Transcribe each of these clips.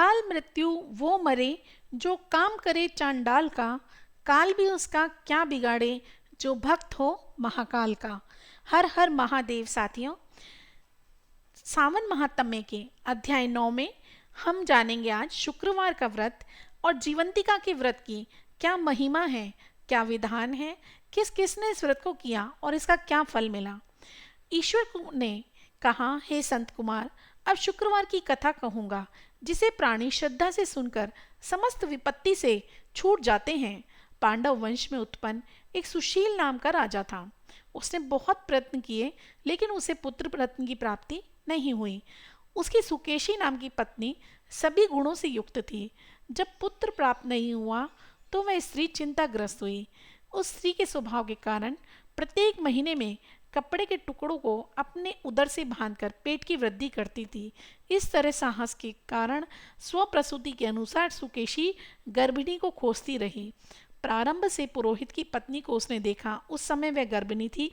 अकाल मृत्यु वो मरे जो काम करे चांडाल का, काल भी उसका क्या बिगाड़े जो भक्त हो महाकाल का। हर हर महादेव। साथियों, सावन महात्म्य के अध्याय 9 में हम जानेंगे आज शुक्रवार का व्रत और जीवंतिका के व्रत की क्या महिमा है, क्या विधान है, किस किसने इस व्रत को किया और इसका क्या फल मिला। ईश्वर ने कहा, हे संत कुमार, अब शुक्रवार की कथा कहूंगा जिसे प्राणी श्रद्धा से सुनकर समस्त विपत्ति से छूट जाते हैं। पांडव वंश में उत्पन्न एक सुशील नाम का राजा था। उसने बहुत प्रयत्न किए लेकिन उसे पुत्र रत्न की प्राप्ति नहीं हुई। उसकी सुकेशी नाम की पत्नी सभी गुणों से युक्त थी। जब पुत्र प्राप्त नहीं हुआ तो वह स्त्री चिंताग्रस्त हुई। उस स्त्री के स्वभाव के कारण प्रत्येक महीने में कपड़े के टुकड़ों को अपने उदर से बांधकर पेट की वृद्धि करती थी। इस तरह साहस के कारण स्वप्रसूति के अनुसार सुकेशी गर्भिणी को खोजती रही। प्रारंभ से पुरोहित की पत्नी को उसने देखा। उस समय वह गर्भिणी थी।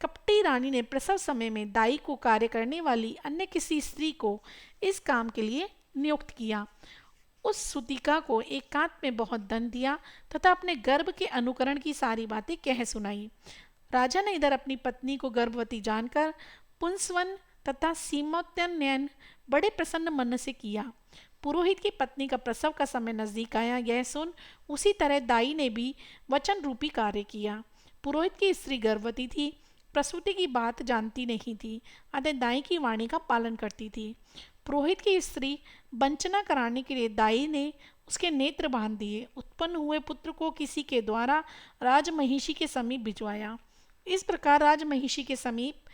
कपटी रानी ने प्रसव समय में दाई को कार्य करने वाली अन्य किसी स्त्री को इस काम के लिए नियुक्त किया। उस सुतिका को एकांत में बहुत धन दिया तथा अपने गर्भ के अनुकरण की सारी बातें कह सुनाई। राजा ने इधर अपनी पत्नी को गर्भवती जानकर पुंसवन तथा सीमोत्तनयन बड़े प्रसन्न मन से किया। पुरोहित की पत्नी का प्रसव का समय नजदीक आया। यह सुन उसी तरह दाई ने भी वचन रूपी कार्य किया। पुरोहित की स्त्री गर्भवती थी, प्रसूति की बात जानती नहीं थी, अतः दाई की वाणी का पालन करती थी। पुरोहित की स्त्री वंचना कराने के लिए दाई ने उसके नेत्र बांध दिए। उत्पन्न हुए पुत्र को किसी के द्वारा राजमहिषी के समीप भिजवाया। इस प्रकार राजमहिषी के समीप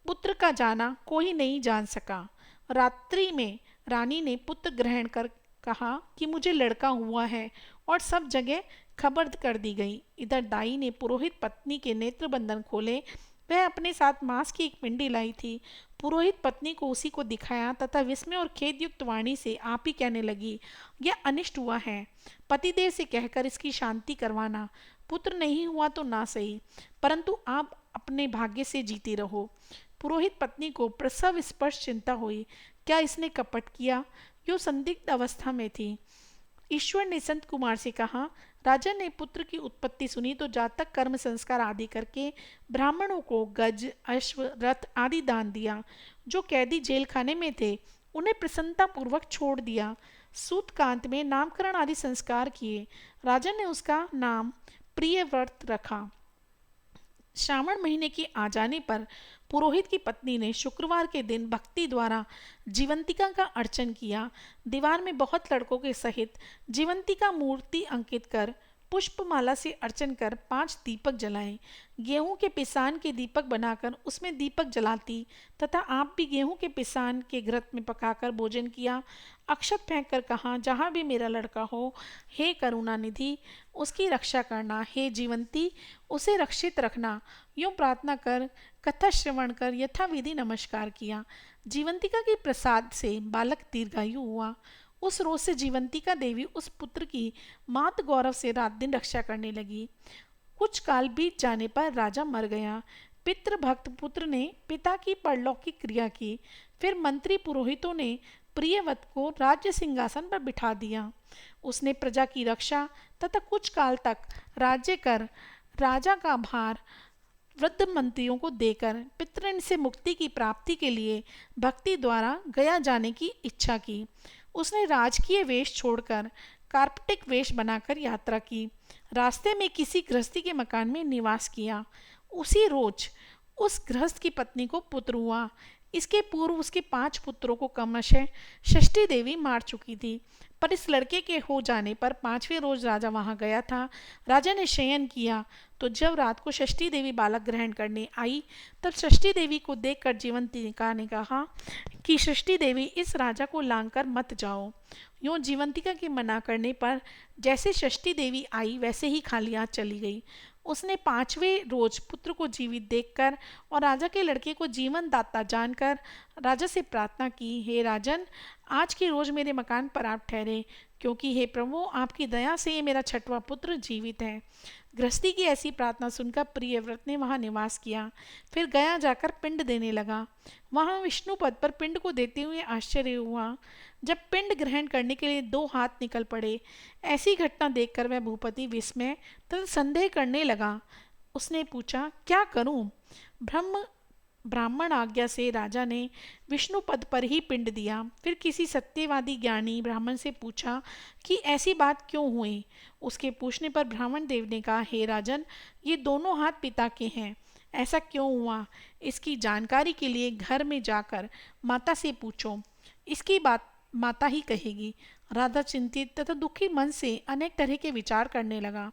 पुत्र का जाना कोई नहीं जान सका। रात्रि में रानी ने पुत्र ग्रहण कर कहा कि मुझे लड़का हुआ है और सब जगह खबर कर दी गई। इधर दाई ने पुरोहित पत्नी के नेत्र बंधन खोले। वह अपने साथ मांस की एक पिंडी लाई थी। पुरोहित पत्नी को उसी को दिखाया तथा विस्मय और खेद युक्त वाणी से आप ही कहने लगी, यह अनिष्ट हुआ है। पतिदेव से कहकर इसकी शांति करवाना। पुत्र नहीं हुआ तो ना सही, परंतु आप अपने भाग्य से जीती रहो। पुरोहित पत्नी को प्रसव स्पर्श चिंता हुई। क्या इसने कपट किया? यो संदिग्ध अवस्था में थी। ईश्वर ने संत कुमार से कहा, राजा ने पुत्र की उत्पत्ति सुनी तो जातक कर्म संस्कार आदि करके ब्राह्मणों को गज, अश्व, रथ आदि दान दिया। जो कैदी जेल खाने में थे उन्हें प्रसन्नता पूर्वक छोड़ दिया। सूतकांत में नामकरण आदि संस्कार किए। राजा ने उसका नाम प्रियव्रत रखा। श्रावण महीने के आ जाने पर पुरोहित की पत्नी ने शुक्रवार के दिन भक्ति द्वारा जीवंतिका का अर्चन किया। दीवार में बहुत लड़कों के सहित जीवंतिका मूर्ति अंकित कर पुष्पमाला से अर्चन कर 5 दीपक जलाए। गेहूं के पिसान के दीपक बनाकर उसमें दीपक जलाती तथा आप भी गेहूं के पिसान के घृत में पकाकर भोजन किया। अक्षत फेंक कर कहा, जहाँ भी मेरा लड़का हो, हे करुणा निधि उसकी रक्षा करना, हे जीवंती उसे रक्षित रखना। यूं प्रार्थना कर कथा श्रवण कर यथाविधि नमस्कार किया। जीवंतिका की प्रसाद से बालक दीर्घायु हुआ। उस रोज से जीवंतिका देवी उस पुत्र की मात गौरव से रात दिन रक्षा करने लगी। कुछ काल बीत जाने पर राजा मर गया। पितृभक्त पुत्र ने पिता की परलौकिक क्रिया की। फिर मंत्री पुरोहितों ने प्रियवत को राज्य सिंहासन पर बिठा दिया। उसने प्रजा की रक्षा तथा कुछ काल तक राज्य कर राजा का भार वृद्ध मंत्रियों को देकर पितृण से मुक्ति की प्राप्ति के लिए भक्ति द्वारा गया जाने की इच्छा की। उसने राजकीय वेश छोड़कर कार्पटिक वेश बनाकर यात्रा की। रास्ते में किसी गृहस्थी के मकान में निवास किया। उसी रोज उस गृहस्थ की पत्नी को पुत्र हुआ। इसके पूर्व उसके 5 पुत्रों को क्रमशः षष्ठी देवी मार चुकी थी। पर इस लड़के के हो जाने पर 5वें रोज राजा वहां गया था। राजा ने शयन किया तो जब रात को षष्ठी देवी बालक ग्रहण करने आई तब षष्ठी देवी को देखकर जीवंतिका ने कहा कि षष्ठी देवी इस राजा को लांघकर मत जाओ। यूं जीवंतिका के मना करने पर जैसे षष्ठी देवी आई वैसे ही खाली हाथ चली गई। उसने 5वें रोज पुत्र को जीवित देखकर और राजा के लड़के को जीवन दाता जानकर राजा से प्रार्थना की, हे राजन, आज के रोज मेरे मकान पर आप ठहरे, क्योंकि हे प्रभु आपकी दया से ये मेरा छठवां पुत्र जीवित है। गृहस्थी की ऐसी प्रार्थना सुनकर प्रियव्रत ने वहां निवास किया। फिर गया जाकर पिंड देने लगा। वहां विष्णु पद पर पिंड को देते हुए आश्चर्य हुआ। जब पिंड ग्रहण करने के लिए 2 हाथ निकल पड़े, ऐसी घटना देखकर वह भूपति विस्मय तथा संदेह करने लगा। उसने पूछा, क्या करूं? ब्राह्मण आज्ञा से राजा ने विष्णु पद पर ही पिंड दिया। फिर किसी सत्यवादी ज्ञानी ब्राह्मण से पूछा कि ऐसी बात क्यों हुई। उसके पूछने पर ब्राह्मण देव ने कहा, हे राजन, ये दोनों हाथ पिता के हैं। ऐसा क्यों हुआ, इसकी जानकारी के लिए घर में जाकर माता से पूछो, इसकी बात माता ही कहेगी। राधा चिंतित तथा दुखी मन से अनेक तरह के विचार करने लगा।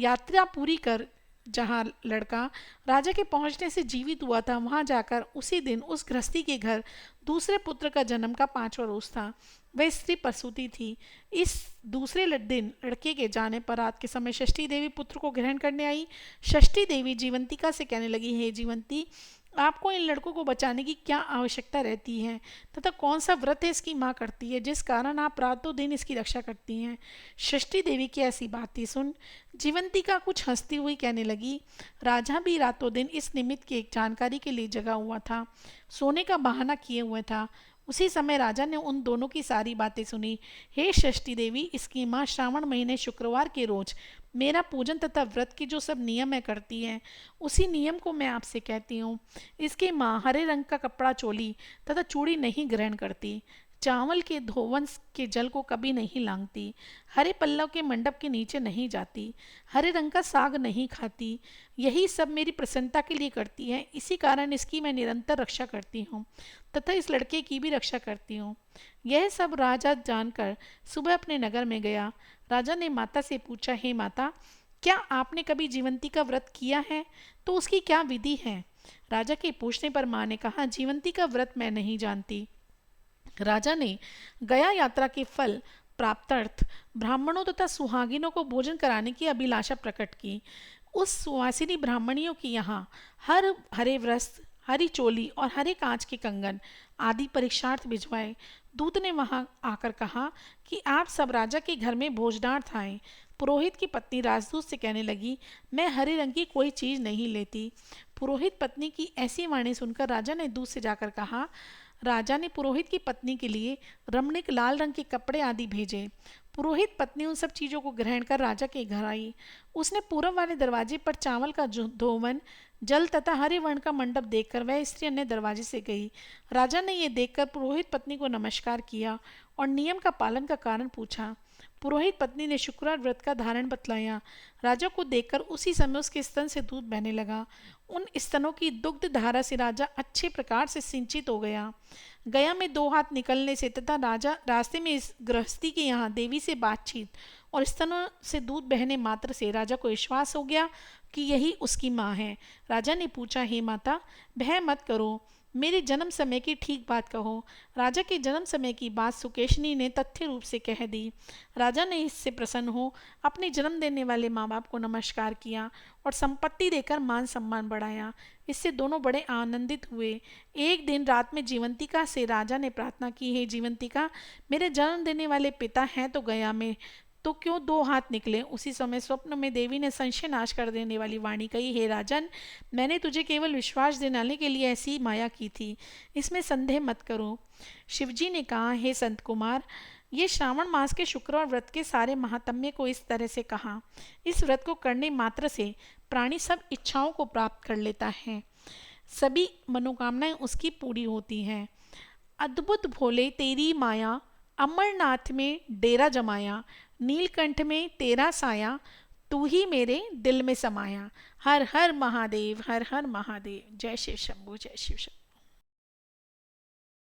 यात्रा पूरी कर जहाँ लड़का राजा के पहुंचने से जीवित हुआ था, वहां जाकर उसी दिन उस गृहस्थी के घर दूसरे पुत्र का जन्म का 5वां रोज था। वह स्त्री प्रसूति थी। इस दूसरे दिन लड़के के जाने पर रात के समय षष्ठी देवी पुत्र को ग्रहण करने आई। षष्ठी देवी जीवंतिका से कहने लगी, हे जीवंती, आपको इन लड़कों को बचाने की क्या आवश्यकता रहती है तथा कौन सा व्रत है इसकी माँ करती है जिस कारण आप रातों दिन इसकी रक्षा करती हैं। षष्ठी देवी की ऐसी बातें सुन जीवंतिका कुछ हंसती हुई कहने लगी, राजा भी रातों दिन इस निमित्त की एक जानकारी के लिए जगा हुआ था, सोने का बहाना किए हुए था। उसी समय राजा ने उन दोनों की सारी बातें सुनी। हे षष्ठी देवी, इसकी माँ श्रावण महीने शुक्रवार के रोज मेरा पूजन तथा व्रत के जो सब नियम है करती है, उसी नियम को मैं आपसे कहती हूँ। इसकी माँ हरे रंग का कपड़ा, चोली तथा चूड़ी नहीं ग्रहण करती, चावल के धोवन के जल को कभी नहीं लांघती, हरे पल्लव के मंडप के नीचे नहीं जाती, हरे रंग का साग नहीं खाती। यही सब मेरी प्रसन्नता के लिए करती है। इसी कारण इसकी मैं निरंतर रक्षा करती हूँ तथा इस लड़के की भी रक्षा करती हूँ। यह सब राजा जानकर सुबह अपने नगर में गया। राजा ने माता से पूछा, हे माता, क्या आपने कभी जीवंती का व्रत किया है? तो उसकी क्या विधि है? राजा के पूछने पर माँ ने कहा, जीवंती का व्रत मैं नहीं जानती। राजा ने गया यात्रा के फल प्राप्तार्थ ब्राह्मणों तथा सुहागिनों को भोजन कराने की अभिलाषा प्रकट की। उस सुवासिनी ब्राह्मणियों की यहाँ हरे वस्त्र, हरी चोली और हरे कांच के कंगन आदि परीक्षार्थ भिजवाए। दूत ने वहां आकर कहा कि आप सब राजा के घर में भोजनार्थ आए। पुरोहित की पत्नी राजदूत से कहने लगी, मैं हरे रंग की कोई चीज नहीं लेती। पुरोहित पत्नी की ऐसी वाणी सुनकर राजा ने दूत से जाकर कहा। राजा ने पुरोहित की पत्नी के लिए रमणीक लाल रंग के कपड़े आदि भेजे। पुरोहित पत्नी उन सब चीजों को ग्रहण कर राजा के घर आई। उसने पूरब वाले दरवाजे पर चावल का धोवन, जल तथा हरे वर्ण का मंडप देखकर वह स्त्री अन्य दरवाजे से गई। राजा ने यह देखकर पुरोहित पत्नी को नमस्कार किया और नियम का पालन का कारण पूछा। पुरोहित पत्नी ने शुक्रवार व्रत का धारण बतलाया। राजा को देखकर उसी समय उसके स्तन से दूध बहने लगा। उन स्तनों की दुग्ध धारा से राजा अच्छे प्रकार से सिंचित हो गया। गया में 2 हाथ निकलने से तथा राजा रास्ते में इस गृहस्थी के यहाँ देवी से बातचीत और स्तनों से दूध बहने मात्र से राजा को विश्वास हो गया कि यही उसकी माँ है। राजा ने पूछा, हे माता, भय मत करो, मेरे जन्म समय की ठीक बात कहो। राजा के जन्म समय की बात सुकेशनी ने तथ्य रूप से कह दी। राजा ने इससे प्रसन्न हो अपने जन्म देने वाले माँ बाप को नमस्कार किया और संपत्ति देकर मान सम्मान बढ़ाया। इससे दोनों बड़े आनंदित हुए। एक दिन रात में जीवंतिका से राजा ने प्रार्थना की, हे जीवंतिका, मेरे जन्म देने वाले पिता हैं तो गया में, तो क्यों 2 हाथ निकले? उसी समय स्वप्न में देवी ने संशय नाश कर देने वाली वाणी कही, हे राजन, मैंने तुझे केवल विश्वास दिलाने के लिए ऐसी माया की थी, इसमें संदेह मत करो। शिवजी ने कहा, हे संत कुमार, ये श्रावण मास के शुक्रवार व्रत के सारे महात्म्य को इस तरह से कहा। इस व्रत को करने मात्र से प्राणी सब इच्छाओं को प्राप्त कर लेता है, सभी मनोकामनाएं उसकी पूरी होती हैं। अद्भुत भोले तेरी माया, अमरनाथ में डेरा जमाया, नीलकंठ में तेरा साया, तू ही मेरे दिल में समाया। हर हर महादेव, हर हर महादेव। जय शिव शंभू, जय शिव शंभू।